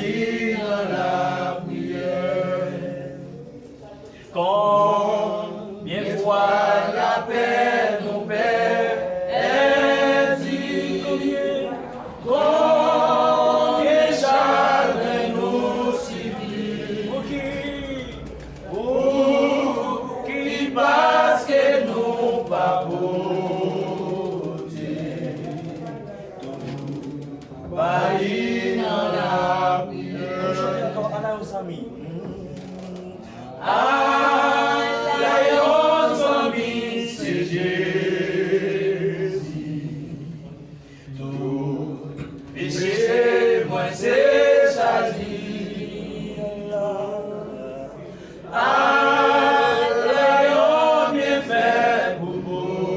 Bali dans la prière. Combien de fois la paix nous perd, est dit, combien chagrin nous subit, pour qui parce que nous pas beauté, tout Bali dans la prière. C'est Jésus, tout péché, moi c'est choisi. L'ayons bien fait pour beauté,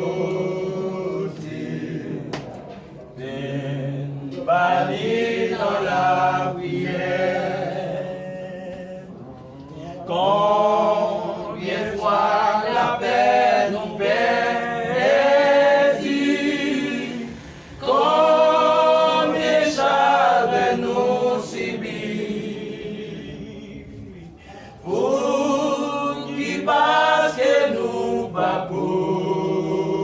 Bali dans la prière. Combien de fois la paix nous perd, combien chagrin nous subit, pour qui parce que nous pas beauté,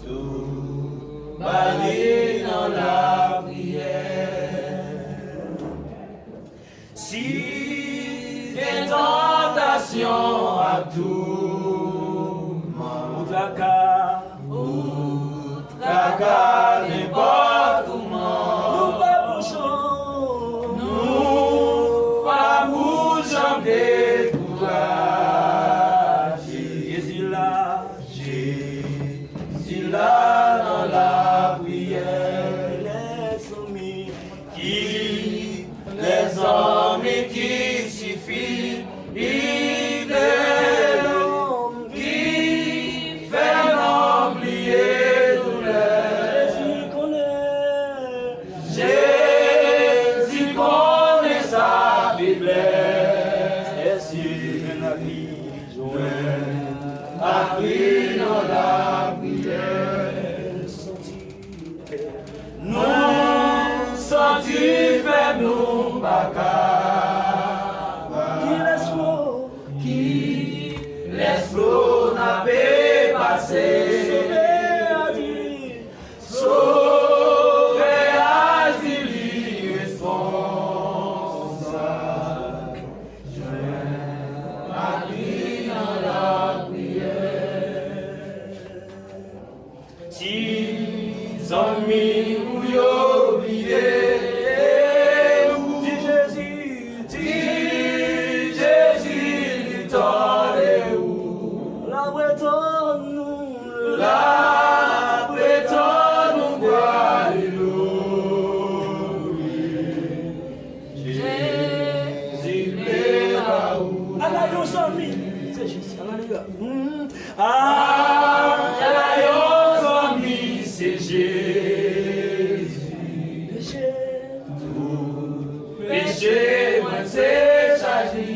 tout Bali dans la prière. Si des tentations à tout, outraka, n'importe comment, nous pas bougeons découragés. Jésus là dans la prière, les hommes qui suffit, l'homme qui fait l'oublier douleur. Jésus connaît sa faiblesse, et si la vie appris dans la prière, nous sentis faibles, nous pas qui laisse l'eau n'a pas passé, sauver asile responsable, je m'appuie dans la prière. Si amis ou oublié, la bretonne nous boit Jésus est là où. C'est Jésus. C'est Jésus. Tout péché, moi c'est chargé.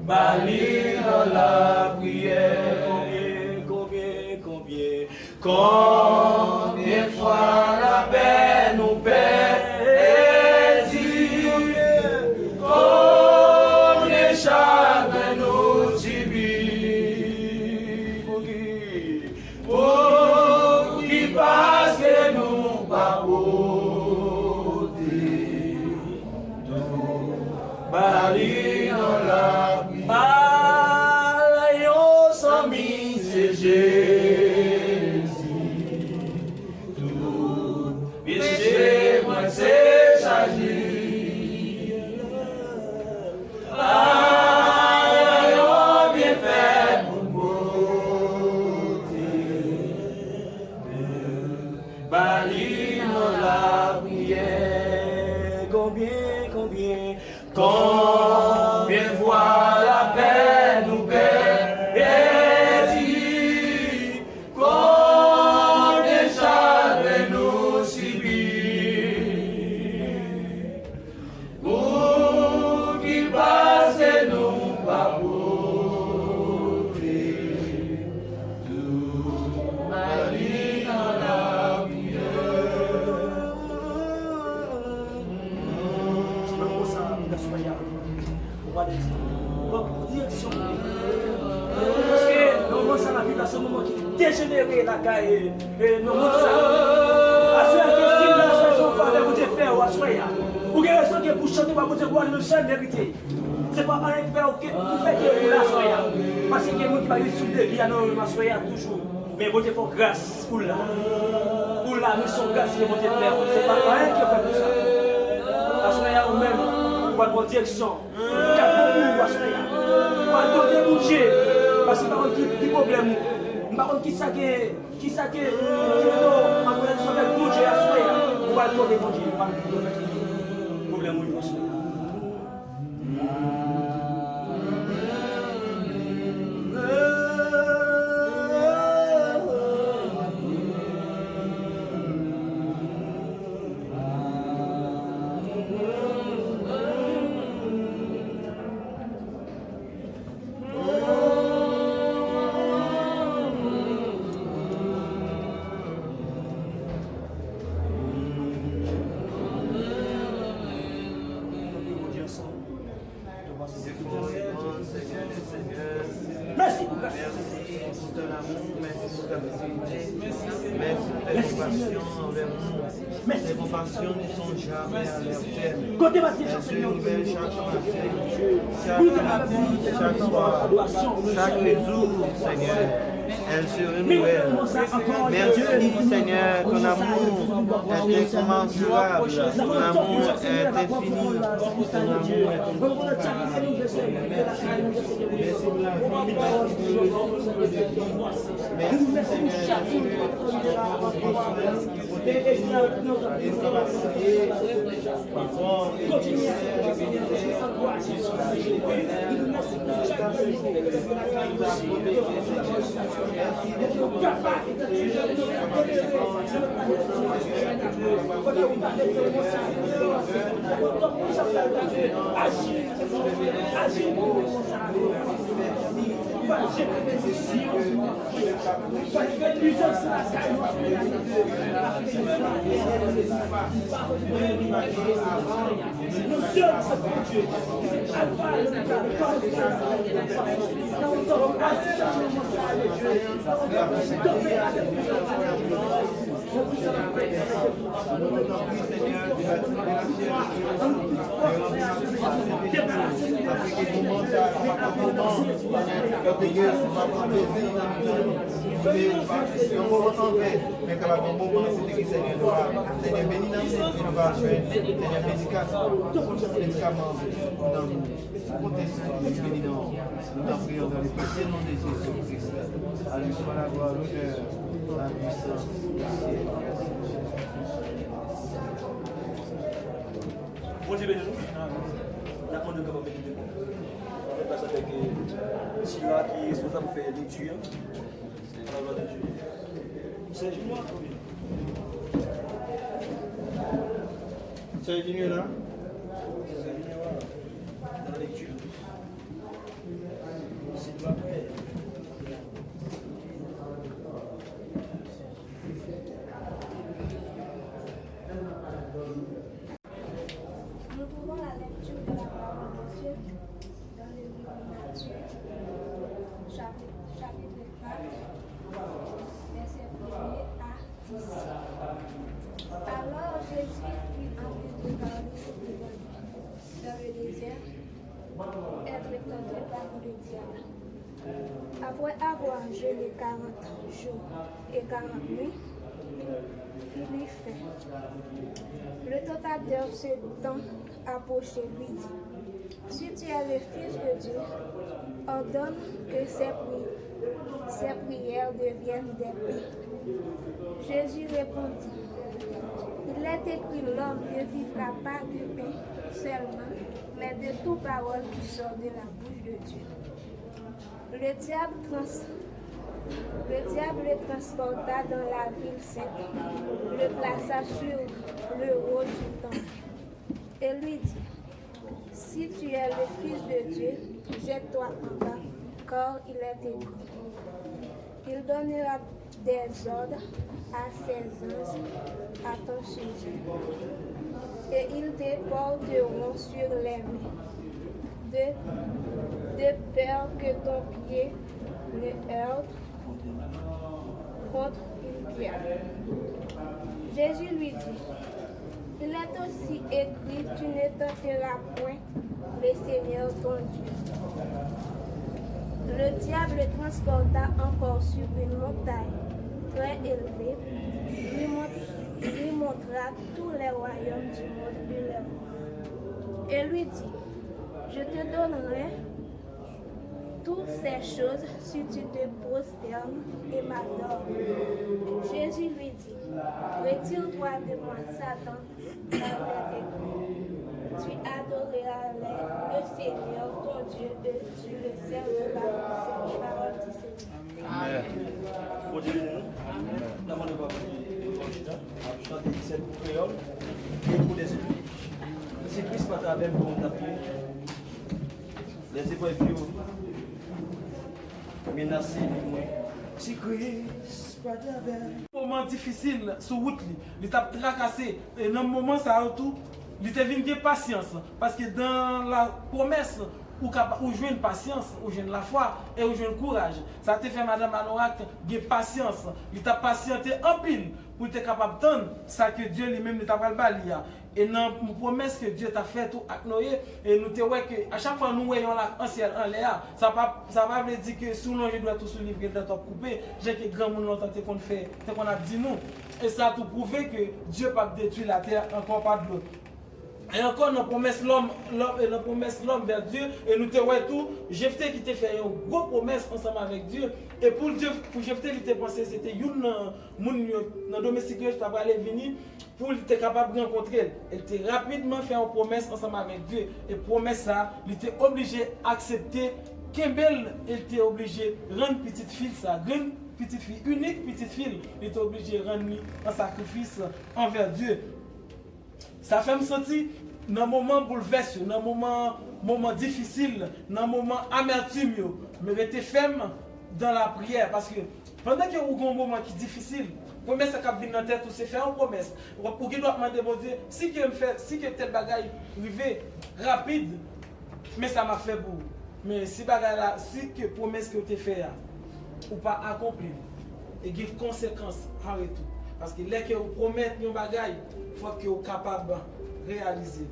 Bali dans la prière. Combien de fois la paix nous perd, combien chagrin nous subit, pour qui parce que nous pas beauté, Bali dans la c'est Jésus, tout péché, moi c'est chargé. Bien fait pour beauté, Bali dans la prière. Combien de fois la paix nous perd, pour qui passe nous pas direction. Parce que nous ça la vie à ce moment qui dégénéré la caille et nous ça. À ce que si la chanson fallait vous faire ou à soya. Ou que raison que pour chanter pas vous dire quoi le seul vérité. C'est pas un faire que vous faites que la soya. Parce que nous qui va sous de vie à nous la soya toujours. Mais vous faut grâce pour là. Pour la mission grâce que vous faire. C'est pas rien qui fait pour ça. La soya ou même pour votre direction. Parce que par contre, qui problème, par contre, qui ça que, on va sauver mon Dieu à soi, on va donner mon Dieu, problème où il va se Merci pour ton amour, merci pour ta fidélité, merci pour tes compassions envers nous. Tes compassions ne sont jamais à leur terme. Elles se renouvellent chaque matin, chaque soir, chaque jour, Seigneur. Elles se renouvellent. Merci Seigneur, ton amour est incommensurable, ton amour est infini, ton amour est incommensurable. Merci Seigneur, Bon Dieu béni nous. La demande de comment bénir nous. On fait place avec Sylvain qui est responsable pour faire lecture. C'est la gloire de Dieu. C'est Junior. C'est Junior là. C'est Junior dans la lecture. Sylvain. Alors Jésus fut enlevé dans le désert, être tenté par le diable. Après avoir jeûné 40 jours et 40 nuits, il eut faim. Le tentateur se tend approché lui dit, si tu es le Fils de Dieu, ordonne que ces prières deviennent des pains. Jésus répondit, il est écrit, l'homme ne vivra pas de pain seulement, mais de toute parole qui sort de la bouche de Dieu. Le diable le transporta dans la ville sainte, le plaça sur le haut du temple et lui dit, si tu es le Fils de Dieu, jette-toi en bas, car il est écrit. Il donnera des ordres à ses anges à ton sujet. et ils te porteront sur les mains, de peur que ton pied ne heurte contre une pierre. Jésus lui dit, il est aussi écrit, tu ne tenteras point le Seigneur ton Dieu. Le diable le transporta encore sur une montagne très élevée, lui montra tous les royaumes du monde et lui dit, je te donnerai toutes ces choses si tu te prosternes et m'adores. Jésus lui dit, retire-toi de moi, Satan, car il est écrit, tu adoreras le Seigneur ton Dieu et tu le serviras. C'est la parole du Seigneur. Amen. Continuez. Demandez pas pour chanter cette créole et pour les ennemis. C'est Christ pas avec pour taper. Les épreuves menacées. C'est Christ pas avec. Moment difficile sur route, il t'a tracassé et dans le moment ça tout, il t'a venu de patience parce que dans la promesse ou jouer une patience, ou jouer la foi et ou jouer le courage. Ça te fait madame Anorak de patience, il t'a patienté en pile pour être capable d'entendre ça que Dieu lui-même ne t'a pas bali. Et dans la promesse que Dieu t'a fait tout avec Noé, et nous te voyons que à chaque fois nous voyons en ciel en l'air, ça va veut dire que sous l'ange doit tout se livrer dans ton coupé, j'ai que grand monde longtemps qu'on fait, qu'on a dit nous. Et ça a tout prouvé que Dieu pas détruire la terre encore pas de l'autre. Et encore, nous promesse l'homme vers Dieu, et nous te voyons tout. Jephthé qui t'a fait une grosse promesse ensemble avec Dieu. Et pour Dieu, pour Jephthé, il t'a pensé c'était une dans domestique qui t'a allé venir pour être capable de rencontrer. Il t'a rapidement fait une promesse ensemble avec Dieu. Et promesse ça, il était obligé d'accepter. Kembel, il était obligé de rendre petite fille ça, grande petite fille, unique petite fille, il était obligé de rendre un sacrifice envers Dieu. Ça fait me sentir dans un moment bouleversé, dans un moment difficile, dans un moment amertume, mais rester ferme dans la prière. Parce que pendant qu'il y a un moment qui est difficile, la promesse qui vient dans la tête, c'est faire une promesse. Pour qu'il doit demander bon Dieu, si que tel bagaille arrivé rapide, mais ça m'a fait beau. Mais si bagaille là, si que promesse que tu as fait, ou pas accompli, et qu'il y a des conséquences, arrête tout. Parce que dès que vous promettez un bagaille, il faut que vous soyez capable de réaliser.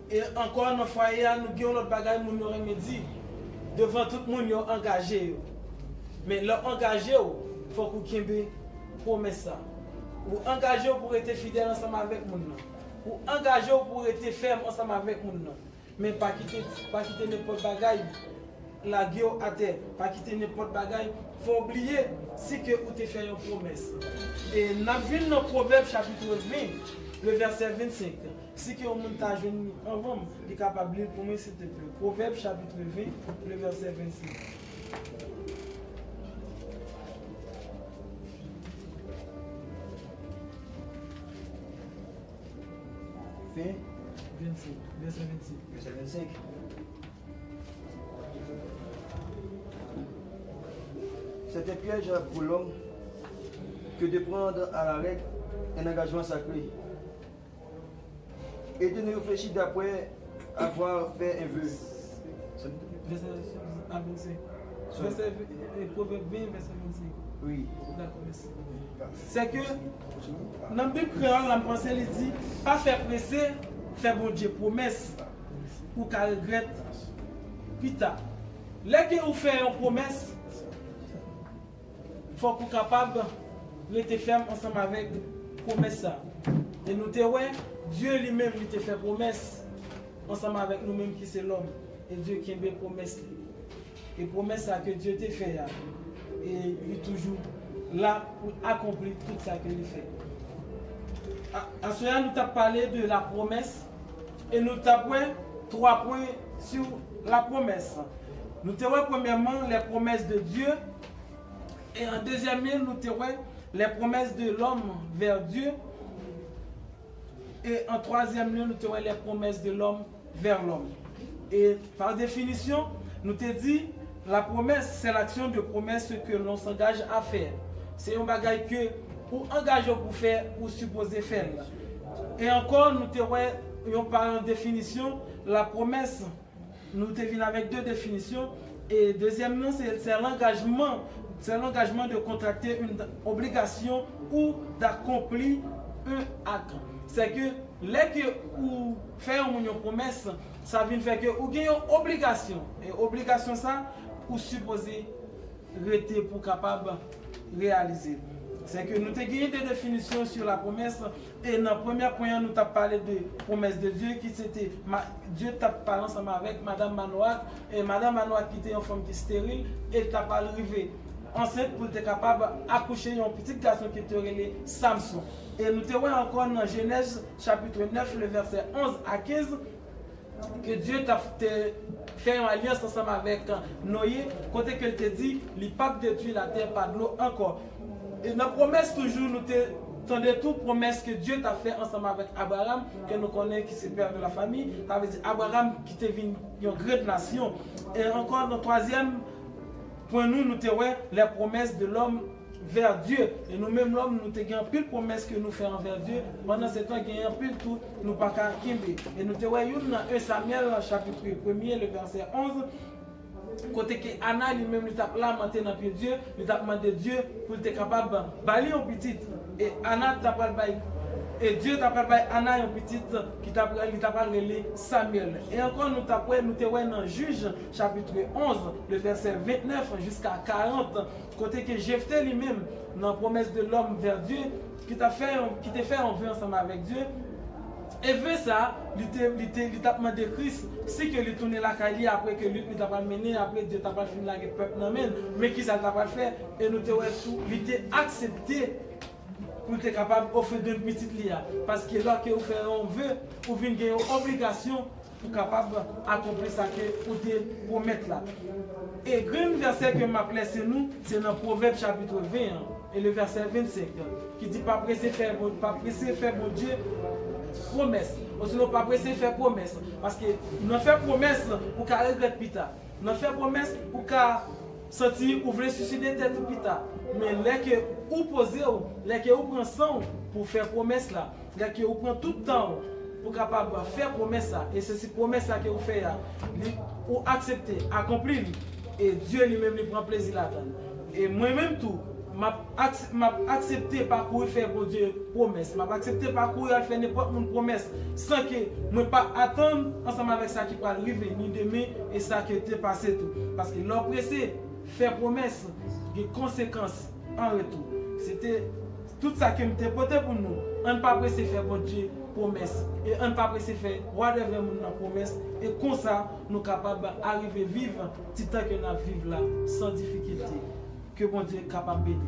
Et encore dans le foyer, nous avons notre bagaille, nous avons dit devant tout le monde engagé. Mais leur engagé, il faut que vous ayez promesse ça. Vous engagez pour être fidèle ensemble avec nous. Vous engagez pour être ferme ensemble avec nous. Mais pas quitter n'importe bagaille. La guerre à terre, pas quitter n'importe bagaille. Il faut oublier si que vous avez fait une promesse. Et nous avons dans Proverbe chapitre 20, le verset 25. Si que vous avez jeune avant, il est capable de lire pour moi s'il te plaît. Proverbe chapitre 20, le verset 25. Fin 25, verset 26. Verset 25. C'est un piège pour l'homme que de prendre à la règle un engagement sacré et de ne réfléchir d'après avoir fait un vœu. Verset 25. Verset Proverbe 20, verset 25. Oui. D'accord, merci. C'est que dans la Bible créole, la pensée dit pas faire presser, faire bon Dieu promesse ou qu'elle regrette plus tard. Dès que vous faites une promesse, il faut que vous soyez capable de rester ferme ensemble avec la promesse. Et nous te ouais, Dieu lui-même il te fait promesse ensemble avec nous-mêmes qui c'est l'homme. Et Dieu qui aime promesse. Et promesse que Dieu t'a fait. Et il est toujours là pour accomplir tout ça qu'il fait. À ce moment, nous avons parlé de la promesse. Et nous avons 3 points sur la promesse. Nous avons premièrement les promesses de Dieu. Et en deuxième lieu, nous avons les promesses de l'homme vers Dieu. Et en troisième lieu, nous avons les promesses de l'homme vers l'homme. Et par définition, nous te dit, la promesse, c'est l'action de promesse que l'on s'engage à faire. C'est un bagage que, pour engager pour faire, ou supposer faire. Et encore, nous avons par définition, la promesse, nous venons avec 2 définitions. Et deuxièmement, c'est l'engagement. C'est l'engagement de contracter une obligation ou d'accomplir un acte. C'est que dès que vous faites une promesse, ça vient faire que vous avez une obligation. Et obligation ça, vous supposez rester pour capable réaliser. C'est que nous avons gagné des définitions sur la promesse. Et dans le premier point, nous avons parlé de promesse de Dieu, qui c'était Dieu t'a parlé ensemble avec Madame Manoak. Et Madame Manoak qui était une femme qui est stérile, et t'a pas arrivé enceinte pour être capable d'accoucher un petit garçon qui était relé Samson. Et nous te voyons encore dans Genèse chapitre 9, le verset 11 à 15, que Dieu t'a fait une alliance ensemble avec Noé, côté qu'il te dit, il pas détruire la terre par de l'eau encore. Et dans la promesse toujours, nous t'entendons toute promesse que Dieu t'a fait ensemble avec Abraham, que nous connaissons qui c'est père de la famille. Ça veut dire Abraham qui était une grande nation. Et encore dans le troisième point, nous avons les promesses de l'homme vers Dieu. Et nous-mêmes, l'homme, nous avons pile promesses que nous faisons envers Dieu. Pendant ce temps, nous avons pile tout, nous pas qu'à Kimbe. Et nous avons dans 1 Samuel, chapitre 1er, le verset 11. Côté que Anna lui-même lui t'a lamenté dans pied Dieu, lui t'a demandé Dieu pour être capable de balayer un petit. Et Anna t'a pas et Dieu t'a pas Anna un petit qui t'a relé Samuel. Et encore nous t'a dans Juge chapitre 11, le verset 29 jusqu'à 40, côté que Jephthé lui-même dans la promesse de l'homme vers Dieu qui t'a fait envie ensemble avec Dieu. Et vu ça, il t'a demandé Christ, si que lui tourne la caille après que lui t'a pas mené, après Dieu t'a pas fini la peuple non mais qui ça t'a pas fait, et nous t'avons tout, il t'a accepté pour être capable d'offrir d'une petite lia. Parce que là que vous faites un vœu, vous venez gagner une obligation pour capable d'accomplir ça que vous te promettre là. Et le verset que m'a placé nous, c'est dans Proverbe chapitre 20 et le verset 25 qui dit pas pressé faire bon Dieu promesse. Ou sinon pas pressé faire promesse. Parce que nous faisons promesse pour qu'à regretter plus tard. Nous faisons promesse pour qu'à sentir ou voulez suicider tête plus tard. Mais là que vous posez, là que vous prenez sang pour faire promesse là, là que vous prenez tout le temps pour capable faire promesse là, et c'est cette promesse là que vous faites là, vous acceptez, accomplir, et Dieu lui-même lui prend plaisir là-dedans. Et moi-même tout, m'a accepté parcourir faire pour Dieu promesse, m'a accepté parcourir faire n'importe quelle promesse sans que moi pas attendre ensemble avec ça qui va arriver ni demain et ça qui était passé tout. Parce que l'oppressé faire promesse, des conséquences en retour. C'était tout ça qui m'était porté pour nous. On ne pas pressé faire pour Dieu promesse et on ne pas pressé faire roi de la promesse et comme ça nous capables d'arriver vivre petit temps que nous vivons là sans difficulté. Que bon Dieu est capable de bénir.